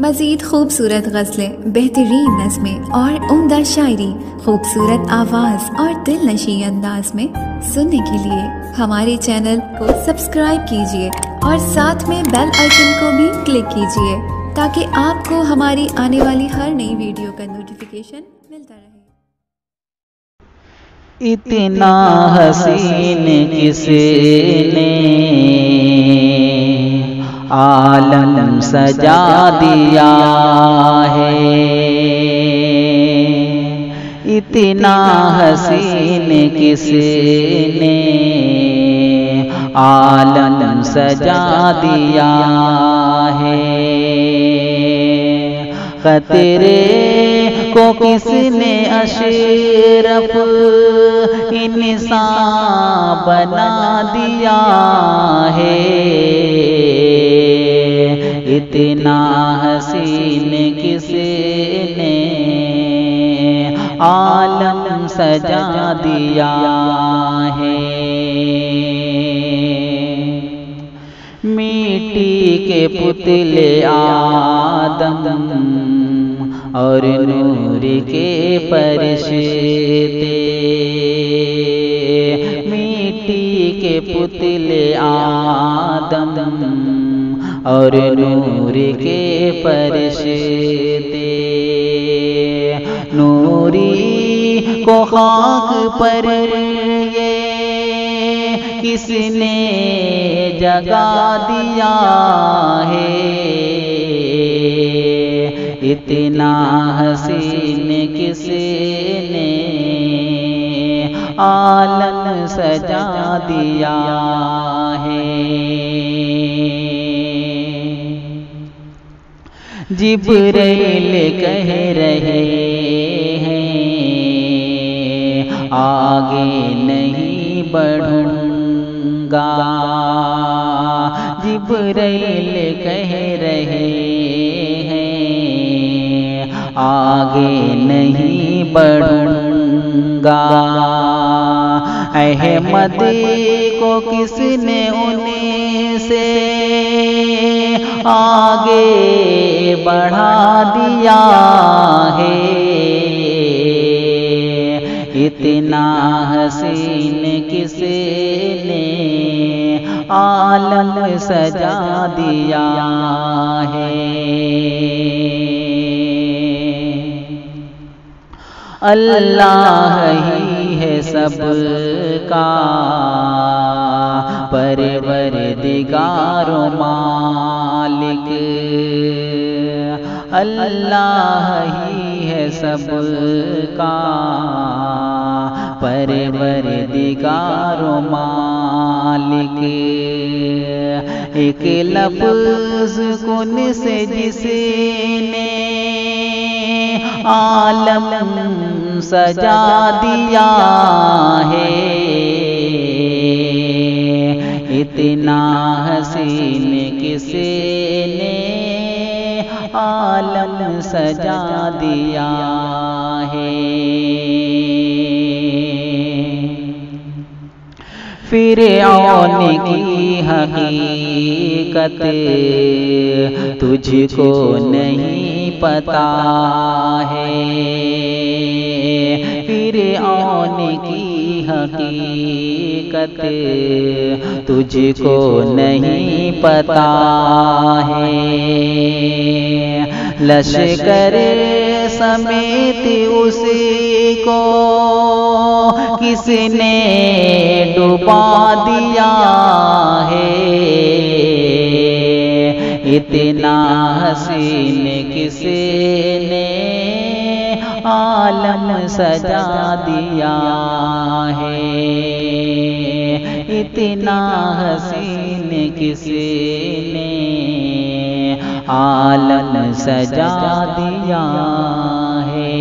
مزید خوبصورت غزلیں، بہترین نظمیں اور عمدہ شاعری، خوبصورت آواز اور دل نشیں انداز میں سننے کے لیے ہمارے چینل کو سبسکرائب کیجیے اور ساتھ میں بیل آئیکن کو بھی کلک کیجیے تاکہ آپ کو ہماری آنے والی ہر نئی ویڈیو کا نوٹیفیکیشن ملتا رہے۔ اتنا حسین کسی نے عالم سجا دیا ہے، اتنا حسین کسی نے عالم سجا دیا ہے، خطرے کو کس نے اشرف انسان بنا دیا ہے، اتنا حسین کسی نے عالم سجا دیا ہے۔ مٹی کے پتلے آدم اور نور کے فرشتے، مٹی کے پتلے آدم اور نور کے فرشتے، نوری کو خاک پر یہ کس نے جگا دیا ہے، اتنا حسین کسی نے عالم سجا دیا ہے۔ جبریل کہہ رہے ہیں آگے نہیں بڑھوں گا، جبریل کہہ رہے ہیں آگے نہیں بڑھوں گا، احمد کو کس نے انہیں سے آگے بڑھا دیا ہے، اتنا حسین کسی نے عالم سجا دیا ہے۔ اللہ ہی ہے سب کا پروردگار و مالک، اللہ ہی ہے سب کا پروردگار و مالک، ایک لفظ کن سے جس نے عالم سجا دیا ہے، اتنا حسین کسی نے عالم سجا دیا ہے۔ فرعون کی حقیقت تجھ کو نہیں پتا ہے، فرعون کی حقیقت تجھ کو نہیں پتا ہے، لشکر سمیت اسی کو کس نے ڈبا دیا ہے، اتنا حسین کسی نے عالم سجا دیا ہے، اتنا حسین کسی نے عالم سجا دیا ہے۔